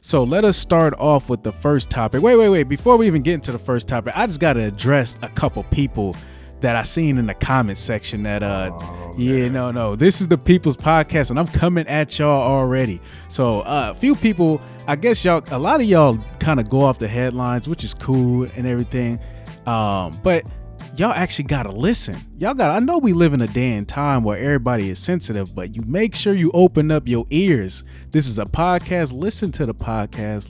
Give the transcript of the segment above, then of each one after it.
So let us start off with the first topic. Wait. Before we even get into the first topic, I just got to address a couple people that I seen in the comment section that, no, this is the People's Podcast and I'm coming at y'all already. So a few people, I guess a lot of y'all kind of go off the headlines, which is cool and everything. But y'all actually gotta listen. I know we live in a day and time where everybody is sensitive, but you make sure you open up your ears. This is a podcast. Listen to the podcast.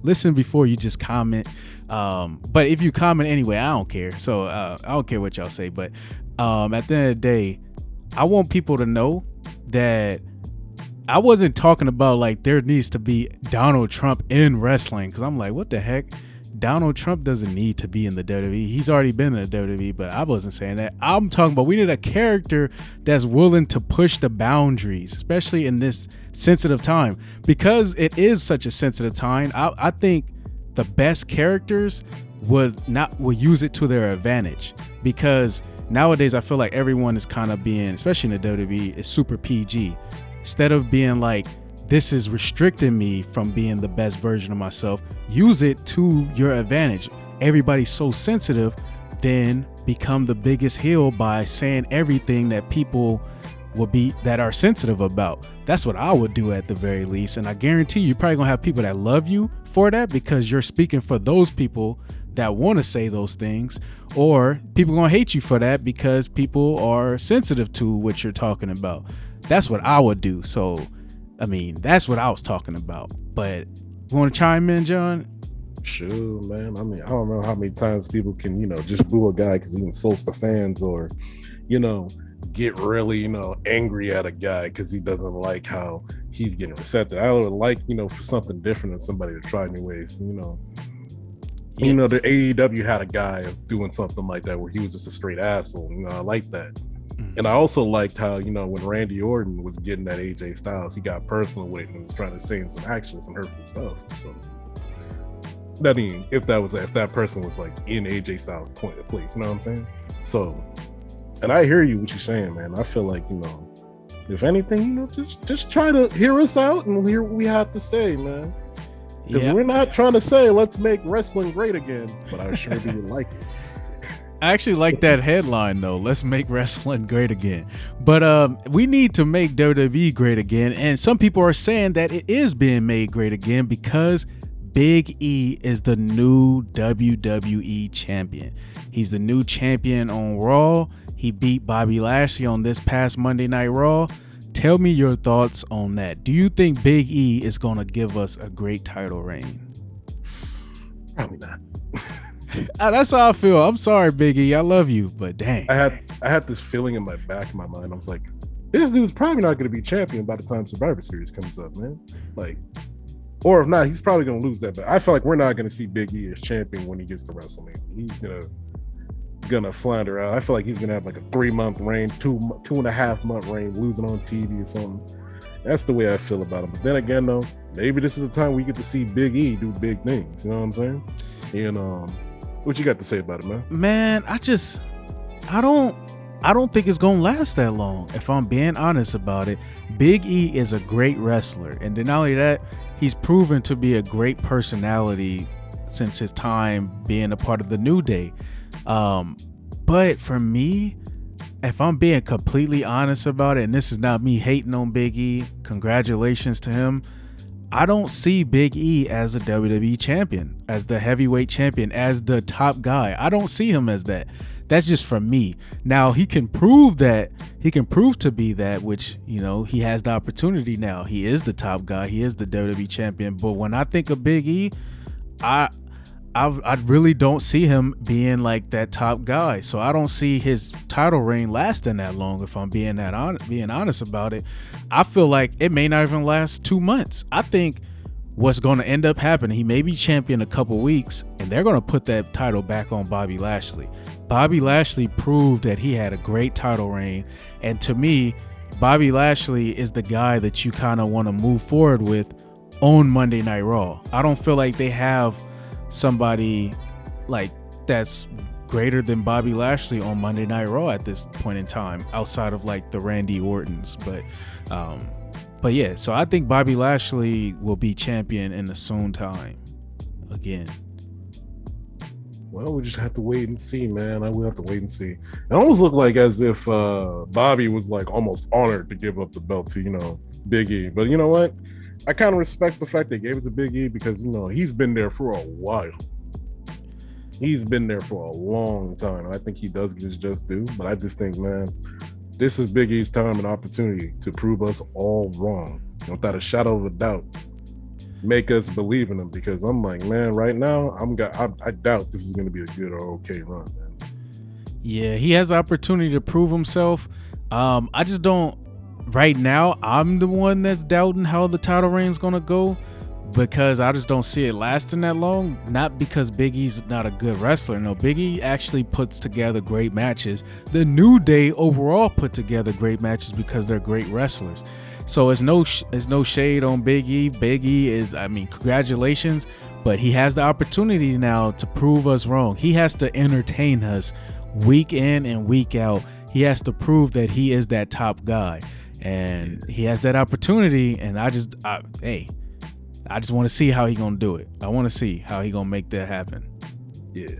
Listen before you just comment. But if you comment anyway, I don't care. So I don't care what y'all say. But at the end of the day, I want people to know that I wasn't talking about like there needs to be Donald Trump in wrestling, because I'm like, what the heck? Donald Trump doesn't need to be in the WWE. He's already been in the WWE, but I wasn't saying that. I'm talking about we need a character that's willing to push the boundaries, especially in this sensitive time. Because it is such a sensitive time, I think the best characters would use it to their advantage. Because nowadays I feel like everyone is kind of being, especially in the WWE, is super PG. Instead of being like, this is restricting me from being the best version of myself, use it to your advantage. Everybody's so sensitive, then become the biggest heel by saying everything that people that are sensitive about. That's what I would do at the very least. And I guarantee you're probably gonna have people that love you for that because you're speaking for those people that want to say those things, or people gonna hate you for that because people are sensitive to what you're talking about. That's what I would do. So I mean, that's what I was talking about. But you want to chime in, John? Sure, man. I mean, I don't know how many times people can, just boo a guy because he insults the fans, or, get really, angry at a guy because he doesn't like how he's getting receptive. I would like, for something different than somebody to try new ways, the AEW had a guy doing something like that where he was just a straight asshole. I like that. And I also liked how, when Randy Orton was getting at AJ Styles, he got personal with it and was trying to say some hurtful stuff. So, I mean, if that person was like in AJ Styles' point of place, you know what I'm saying? So, and I hear you what you're saying, man. I feel like, if anything, just try to hear us out and hear what we have to say, man. Because we're not trying to say, let's make wrestling great again, but I sure do like it. I actually like that headline though. Let's make wrestling great again. But we need to make WWE great again. And some people are saying that it is being made great again because Big E is the new WWE champion. He's the new champion on Raw. He beat Bobby Lashley on this past Monday Night Raw. Tell me your thoughts on that. Do you think Big E is going to give us a great title reign? Probably not. That's how I feel. I'm sorry, Big E. I love you, but dang. I had this feeling in my back of my mind. I was like, this dude's probably not going to be champion by the time Survivor Series comes up, man. Like, or if not, he's probably going to lose that. But I feel like we're not going to see Big E as champion when he gets to WrestleMania. He's gonna flounder out. I feel like he's gonna have like a 3-month reign, 2.5 month reign, losing on TV or something. That's the way I feel about him. But then again, though, maybe this is the time we get to see Big E do big things. You know what I'm saying? And what you got to say about it, man? Man, I don't think it's gonna last that long. If I'm being honest about it, Big E is a great wrestler, and then not only that, he's proven to be a great personality since his time being a part of the New Day. But for me, if I'm being completely honest about it, and this is not me hating on Big E, congratulations to him, I don't see Big E as a WWE champion, as the heavyweight champion, as the top guy. I don't see him as that. That's just from me. Now he can prove to be that, which, he has the opportunity now. He is the top guy. He is the WWE champion. But when I think of Big E, I really don't see him being like that top guy. So I don't see his title reign lasting that long. If I'm being honest about it, I feel like it may not even last 2 months. I think what's going to end up happening, he may be champion a couple weeks, and they're going to put that title back on Bobby Lashley. Bobby Lashley proved that he had a great title reign, and to me, Bobby Lashley is the guy that you kind of want to move forward with on Monday Night Raw. I don't feel like they have somebody like that's greater than Bobby Lashley on Monday Night Raw at this point in time, outside of like the Randy Ortons. But But yeah, so I think Bobby Lashley will be champion in the soon time again. Well, we just have to wait and see, man. I will have to wait and see. It almost looked like as if Bobby was like almost honored to give up the belt to, Big E. But you know what? I kind of respect the fact they gave it to Big E because, he's been there for a while. He's been there for a long time. And I think he does get his just due. But I just think, man, this is Big E's time and opportunity to prove us all wrong. Without a shadow of a doubt. Make us believe in him, because I'm like, man, right now I doubt this is going to be a good or okay run, man. Yeah, he has the opportunity to prove himself. I just don't. Right now, I'm the one that's doubting how the title reign's going to go, because I just don't see it lasting that long. Not because Big E's not a good wrestler. No, Big E actually puts together great matches. The New Day overall put together great matches because they're great wrestlers. So it's no shade on Big E. Big E is, congratulations, but he has the opportunity now to prove us wrong. He has to entertain us week in and week out. He has to prove that he is that top guy, and he has that opportunity. And I just want to see how he gonna do it. I want to see how he gonna make that happen. Yeah.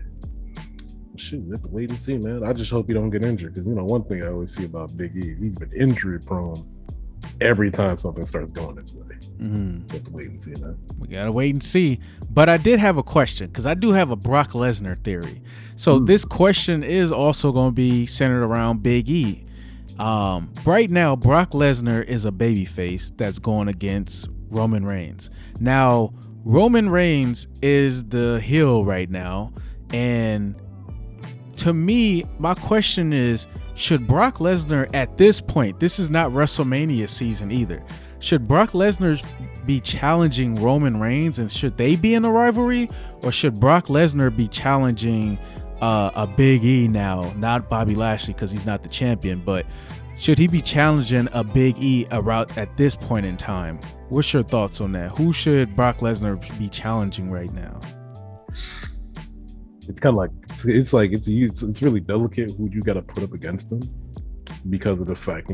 Shoot, we have to wait and see, man. I just hope he don't get injured, because one thing I always see about Big E, he's been injury prone every time something starts going this way. We have to wait and see, man. We gotta wait and see. But I did have a question, because I do have a Brock Lesnar theory. So this question is also going to be centered around Big E. Right now, Brock Lesnar is a babyface that's going against Roman Reigns. Now, Roman Reigns is the heel right now, and to me, my question is, should Brock Lesnar at this point, this is not WrestleMania season either, should Brock Lesnar be challenging Roman Reigns, and should they be in a rivalry, or should Brock Lesnar be challenging a Big E now, not Bobby Lashley because he's not the champion, but should he be challenging a Big E at this point in time? What's your thoughts on that? Who should Brock Lesnar be challenging right now? It's kind of like it's really delicate who you got to put up against him, because of the fact,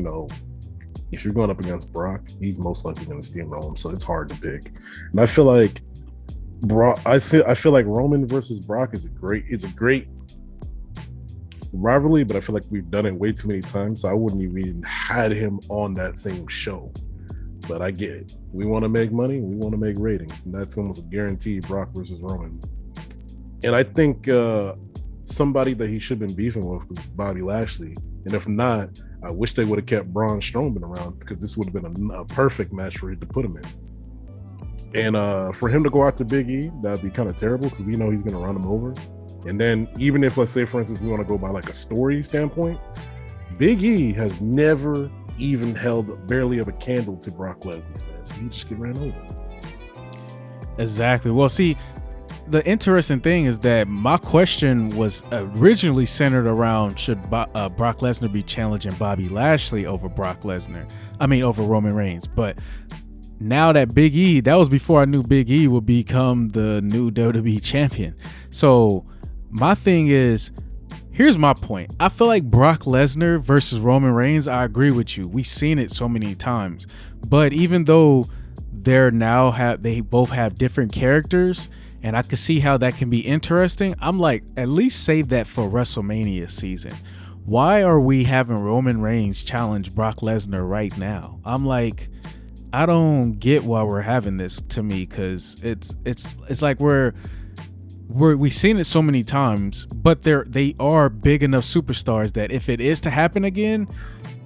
if you're going up against Brock, he's most likely going to steamroll him, so it's hard to pick. And I feel like I feel like Roman versus Brock is a great rivalry, but I feel like we've done it way too many times, so I wouldn't even had him on that same show. But I get it. We want to make money, we want to make ratings, and that's almost a guarantee. Brock versus Roman. And I think somebody that he should have been beefing with was Bobby Lashley. And if not, I wish they would have kept Braun Strowman around, because this would have been a perfect match for him to put him in. And for him to go after Big E, that'd be kind of terrible, because we know he's going to run him over. And then even if, let's say, for instance, we want to go by like a story standpoint, Big E has never even held barely of a candle to Brock Lesnar, man. So he just get ran over. Exactly. Well, see, the interesting thing is that my question was originally centered around, should Brock Lesnar be challenging Bobby Lashley over over Roman Reigns. But now that Big E, that was before I knew Big E would become the new WWE champion. So my thing is, here's my point. I feel like Brock Lesnar versus Roman Reigns, I agree with you. We've seen it so many times. But even though they both have different characters, and I could see how that can be interesting, I'm like, at least save that for WrestleMania season. Why are we having Roman Reigns challenge Brock Lesnar right now? I'm like, I don't get why we're having this, to me, because it's like we've seen it so many times, but they are big enough superstars that if it is to happen again,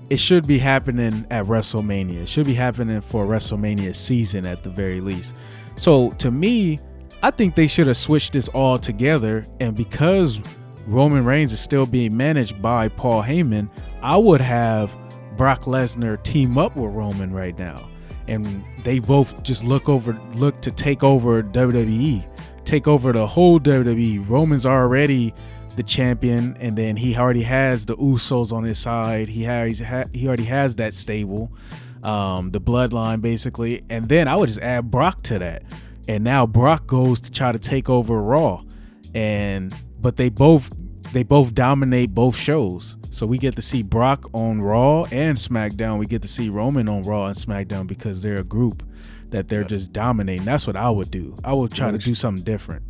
it should be happening at WrestleMania. It should be happening for WrestleMania season at the very least. So to me, I think they should have switched this all together, and because Roman Reigns is still being managed by Paul Heyman, I would have Brock Lesnar team up with Roman right now, and they both just look to take over WWE, take over the whole WWE. Roman's already the champion, and then he already has the Usos on his side. He already has that stable, the bloodline basically, and then I would just add Brock to that. And now Brock goes to try to take over Raw, but they both they both dominate both shows. So we get to see Brock on Raw and SmackDown. We get to see Roman on Raw and SmackDown because they're a group that they're just dominating. That's what I would do. I would try to do something different.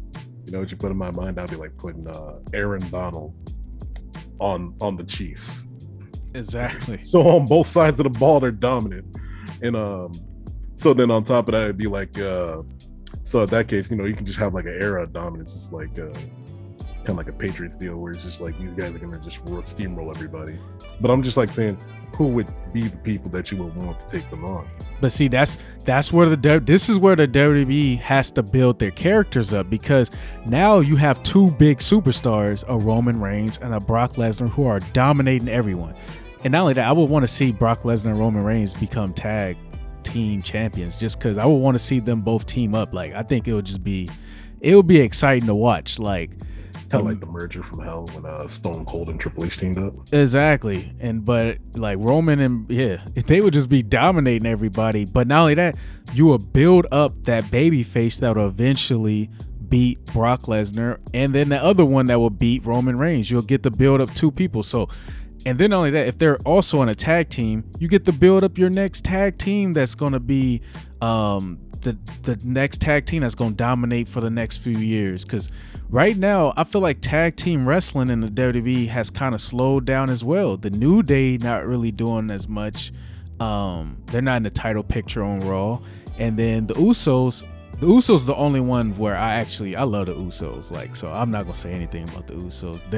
You know what you put in my mind? I'd be like putting Aaron Donald on the Chiefs. Exactly. So on both sides of the ball, they're dominant. And so then on top of that, it'd be like so in that case, you know, you can just have like an era of dominance. It's like kind of like a Patriots deal where it's just like these guys are gonna just steamroll everybody. But I'm just like saying, who would be the people that you would want to take them on? But see, that's where this is where the WWE has to build their characters up, because now you have two big superstars, a Roman Reigns and a Brock Lesnar, who are dominating everyone. And not only that, I would want to see Brock Lesnar and Roman Reigns become tag team champions, just because I would want to see them both team up. Like, I think it would be exciting to watch. Like, kind of like the merger from hell when Stone Cold and Triple H teamed up. Exactly. But like Roman and they would just be dominating everybody. But not only that, you will build up that baby face that will eventually beat Brock Lesnar, and then the other one that will beat Roman Reigns. You'll get to build up two people. So, and then not only that, if they're also on a tag team, you get to build up your next tag team that's going to be the next tag team that's going to dominate for the next few years. Because right now, I feel like tag team wrestling in the WWE has kind of slowed down as well. The New Day not really doing as much. They're not in the title picture on Raw. And then the Usos the only one where I love the Usos. Like, so I'm not gonna say anything about the Usos.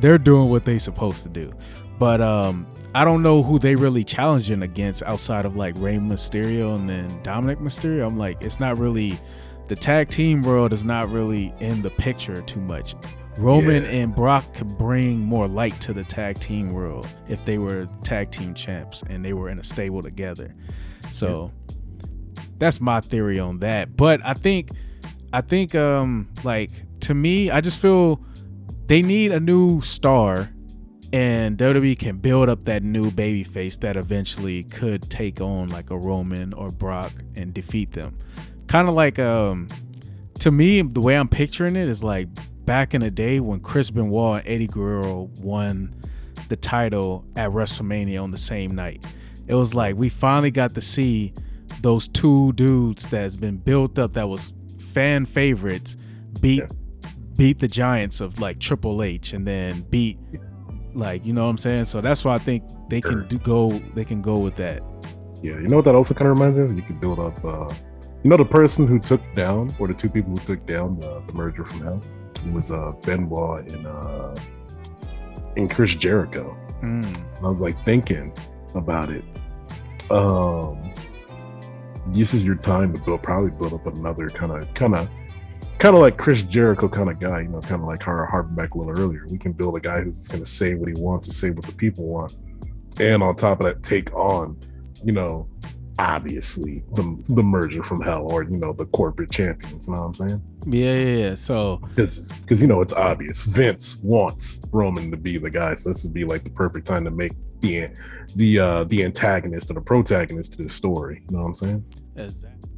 They're doing what they supposed to do. But I don't know who they really challenging against outside of like Rey Mysterio and then Dominic Mysterio. I'm like, it's not really, the tag team world is not really in the picture too much. Roman and Brock could bring more light to the tag team world if they were tag team champs and they were in a stable together. So that's my theory on that. But I think like, to me, I just feel they need a new star, and WWE can build up that new baby face that eventually could take on like a Roman or Brock and defeat them. Kind of like to me, the way I'm picturing it is like back in the day when Chris Benoit and Eddie Guerrero won the title at WrestleMania on the same night. It was like we finally got to see those two dudes that's been built up, that was fan favorites, beat the giants of like Triple H, and then beat, like, you know what I'm saying? So that's why I think they can go with that. Yeah, you know what that also kind of reminds me of? You could build up the person who took down, or the two people who took down the merger from hell, it was Benoit and Chris Jericho. I was like thinking about it. This is your time to probably build up another kind of like Chris Jericho kind of guy, you know, kind of like harping back a little earlier. We can build a guy who's just going to say what he wants to say, what the people want, and on top of that, take on, you know, obviously the merger from hell, or, you know, the corporate champions. You know what I'm saying? Yeah. So because, you know, it's obvious Vince wants Roman to be the guy, so this would be like the perfect time to make the antagonist or the protagonist to the story. You know what I'm saying? Exactly.